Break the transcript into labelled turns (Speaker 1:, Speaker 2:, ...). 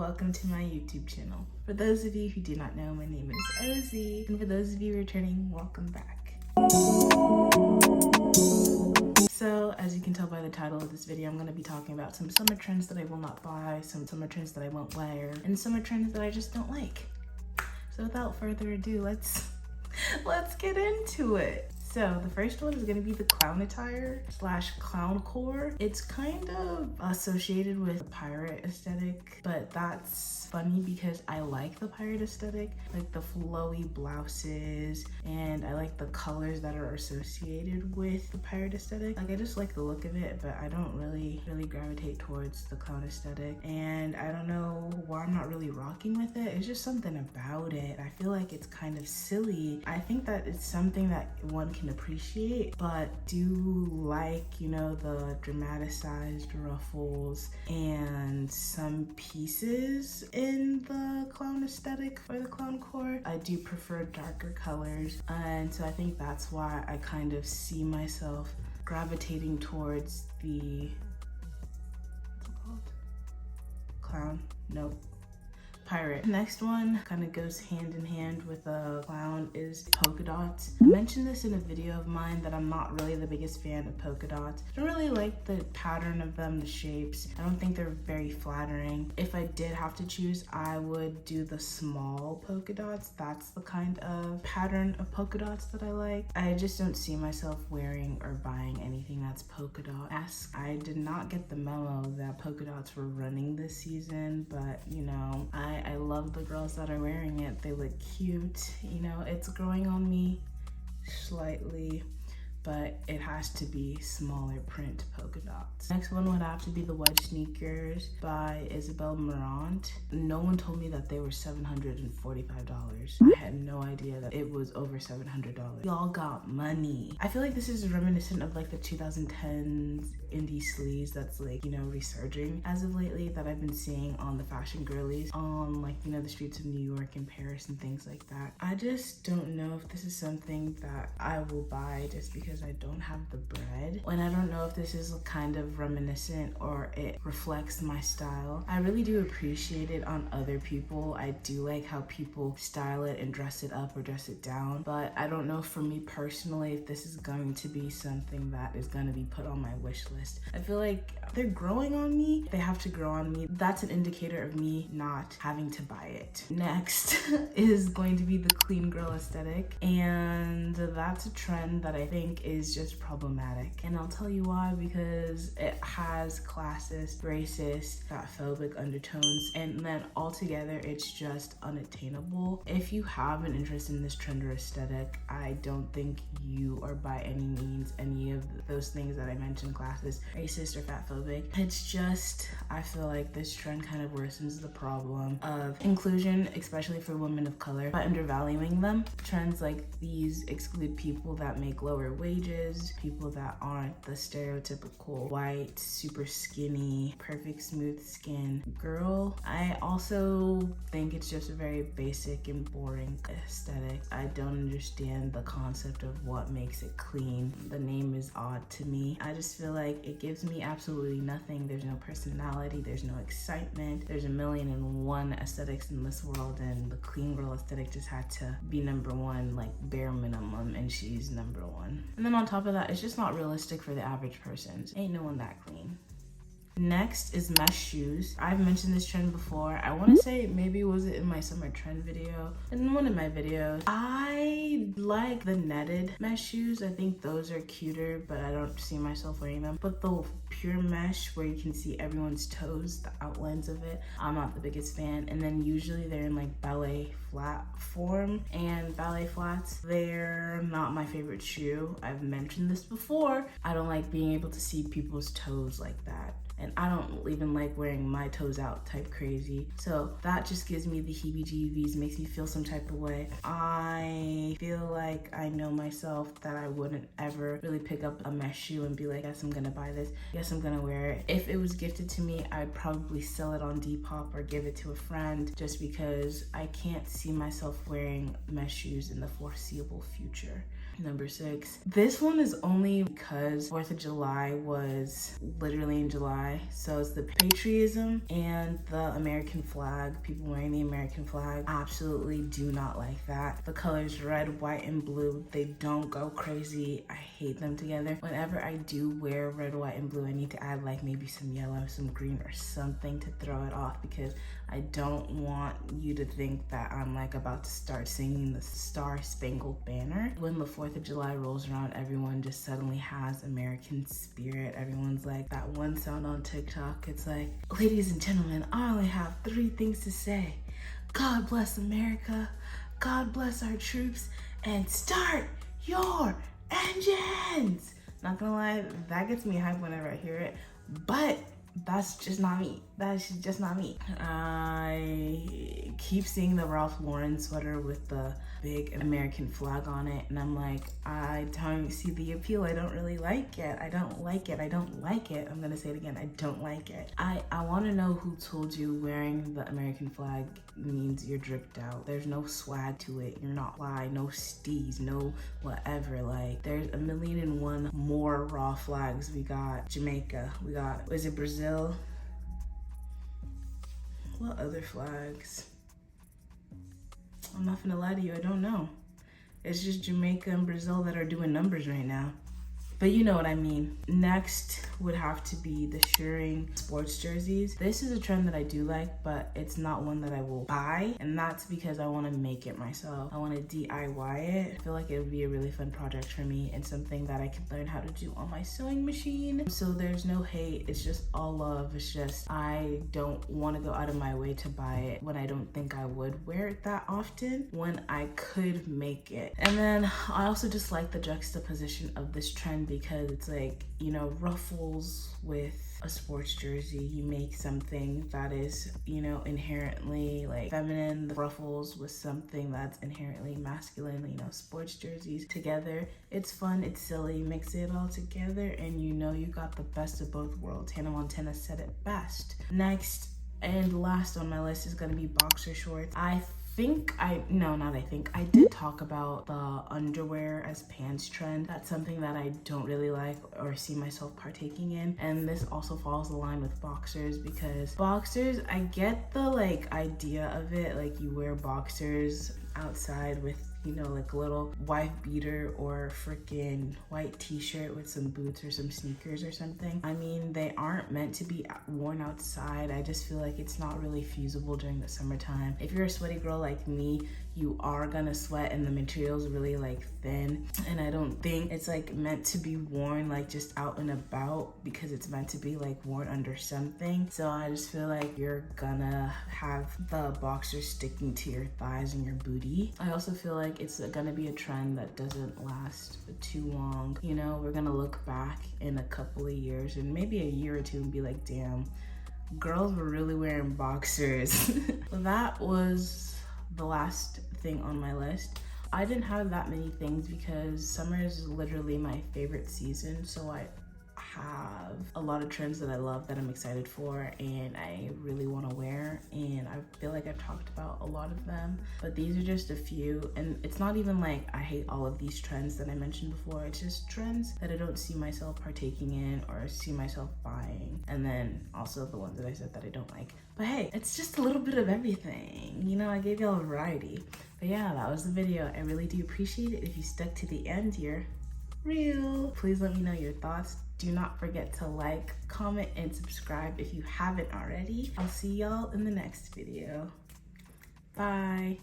Speaker 1: welcome to my YouTube channel. For those of you who do not know, my name is Ozzy, and for those of you returning, welcome back. So, as you can tell by the title of this video, I'm going to be talking about some summer trends that I will not buy, some summer trends that I won't wear, and summer trends that I just don't like. So without further ado, let's get into it. So the first one is going to be the clown attire / clown core. It's kind of associated with the pirate aesthetic, but that's funny because I like the pirate aesthetic, like the flowy blouses, and I like the colors that are associated with the pirate aesthetic. Like, I just like the look of it, but I don't really gravitate towards the clown aesthetic, and I don't know why I'm not really rocking with it. It's just something about it. I feel like it's kind of silly. I think that it's something that one can appreciate, but do like, you know, the dramatized ruffles and some pieces in the clown aesthetic or the clown core. I do prefer darker colors, and so I think that's why I kind of see myself gravitating towards the, what's it called? Clown? Nope. Pirate. Next one kind of goes hand in hand with a clown is polka dots. I mentioned this in a video of mine that I'm not really the biggest fan of polka dots. I don't really like the pattern of them, the shapes. I don't think they're very flattering. If I did have to choose, I would do the small polka dots. That's the kind of pattern of polka dots that I like. I just don't see myself wearing or buying anything that's polka dot-esque. I did not get the memo that polka dots were running this season, but you know, I love the girls that are wearing it. They look cute. You know, it's growing on me slightly, but it has to be smaller print polka dots. Next one would have to be the wedge sneakers by Isabel Marant. No one told me that they were $745. I had no idea that it was over $700. Y'all got money. I feel like this is reminiscent of like the 2010s indie sleaze that's like, you know, resurging as of lately, that I've been seeing on the fashion girlies on, like, you know, the streets of New York and Paris and things like that. I just don't know if this is something that I will buy just because I don't have the bread. And I don't know if this is kind of reminiscent or it reflects my style. I really do appreciate it on other people. I do like how people style it and dress it up or dress it down, but I don't know for me personally if this is going to be something that is going to be put on my wish list. I feel like they're growing on me. They have to grow on me. That's an indicator of me not having to buy it. Next is going to be the clean girl aesthetic, and that's a trend that I think is just problematic. And I'll tell you why, because it has classist, racist, fatphobic undertones, and then altogether it's just unattainable. If you have an interest in this trend or aesthetic, I don't think you are by any means any of those things that I mentioned, classist, racist, or fatphobic. It's just, I feel like this trend kind of worsens the problem of inclusion, especially for women of color, by undervaluing them. Trends like these exclude people that make lower wages, people that aren't the stereotypical white, super skinny, perfect smooth skin girl. I also think it's just a very basic and boring aesthetic. I don't understand the concept of what makes it clean. The name is odd to me. I just feel like it gives me absolutely nothing. There's no personality, there's no excitement. There's a million and one aesthetics in this world, and the clean girl aesthetic just had to be number one, like bare minimum, and she's number one. And then on top of that, it's just not realistic for the average person. Ain't no one that clean. Next is mesh shoes. I've mentioned this trend before. I want to say maybe was it in my summer trend video, in one of my videos. I like the netted mesh shoes. I think those are cuter, but I don't see myself wearing them. But the pure mesh where you can see everyone's toes, the outlines of it, I'm not the biggest fan. And then usually they're in like ballet flat form, and ballet flats, they're not my favorite shoe. I've mentioned this before. I don't like being able to see people's toes like that. And I don't even like wearing my toes out type crazy. So that just gives me the heebie-jeebies, makes me feel some type of way. I feel like I know myself that I wouldn't ever really pick up a mesh shoe and be like, yes, I'm gonna buy this, yes, I'm gonna wear it. If it was gifted to me, I'd probably sell it on Depop or give it to a friend, just because I can't see myself wearing mesh shoes in the foreseeable future. Number 6. This one is only because 4th of July was literally in July. So it's the patriotism and the American flag. People wearing the American flag. Absolutely do not like that. The colors red, white, and blue, they don't go crazy. I hate them together. Whenever I do wear red, white, and blue, I need to add like maybe some yellow, some green, or something to throw it off, because I don't want you to think that I'm like about to start singing the Star Spangled Banner. When the 4th of July rolls around, everyone just suddenly has American spirit. Everyone's like that one sound on TikTok. It's like, ladies and gentlemen, I only have 3 things to say. God bless America, God bless our troops, and start your engines. Not gonna lie, that gets me hyped whenever I hear it, but that's just not me. That's just not me. I keep seeing the Ralph Lauren sweater with the big American flag on it, and I'm like, I don't see the appeal. I don't really like it. I don't like it. I don't like it. I'm gonna say it again. I don't like it. I want to know who told you wearing the American flag means you're dripped out. There's no swag to it. You're not fly, no steez, no whatever. Like, there's 1,000,001 more raw flags. We got Jamaica. We got, is it Brazil? What other flags? I'm not gonna lie to you, I don't know. It's just Jamaica and Brazil that are doing numbers right now. But you know what I mean. Next would have to be the shirring sports jerseys. This is a trend that I do like, but it's not one that I will buy. And that's because I want to make it myself. I want to DIY it. I feel like it would be a really fun project for me and something that I could learn how to do on my sewing machine. So there's no hate. It's just all love. It's just I don't want to go out of my way to buy it when I don't think I would wear it that often when I could make it. And then I also just like the juxtaposition of this trend, because it's like, you know, ruffles with a sports jersey. You make something that is, you know, inherently like feminine, the ruffles with something that's inherently masculine, you know, sports jerseys together. It's fun, it's silly, mix it all together, and you know you got the best of both worlds. Hannah Montana said it best. Next and last on my list is gonna be boxer shorts. I did talk about the underwear as pants trend. That's something that I don't really like or see myself partaking in. And this also falls the line with boxers, because boxers, I get the like idea of it. Like, you wear boxers outside with, you know, like a little wife beater or freaking white t-shirt with some boots or some sneakers or something. I mean, they aren't meant to be worn outside. I just feel like it's not really feasible during the summertime. If you're a sweaty girl like me, you are gonna sweat, and the material's really like thin, and I don't think it's like meant to be worn like just out and about, because it's meant to be like worn under something. So I just feel like you're gonna have the boxers sticking to your thighs and your booty. I also feel like it's gonna be a trend that doesn't last too long. You know, we're gonna look back in a couple of years, and maybe a year or two, and be like, damn, girls were really wearing boxers. That was the last thing on my list. I didn't have that many things because summer is literally my favorite season, so I have a lot of trends that I love, that I'm excited for, and I really want to wear, and I feel like I've talked about a lot of them, but these are just a few. And it's not even like I hate all of these trends that I mentioned before. It's just trends that I don't see myself partaking in or see myself buying, and then also the ones that I said that I don't like. But hey, it's just a little bit of everything, you know. I gave y'all a variety. But yeah, that was the video. I really do appreciate it if you stuck to the end. You're real. Please let me know your thoughts. Do not forget to like, comment, and subscribe if you haven't already. I'll see y'all in the next video. Bye.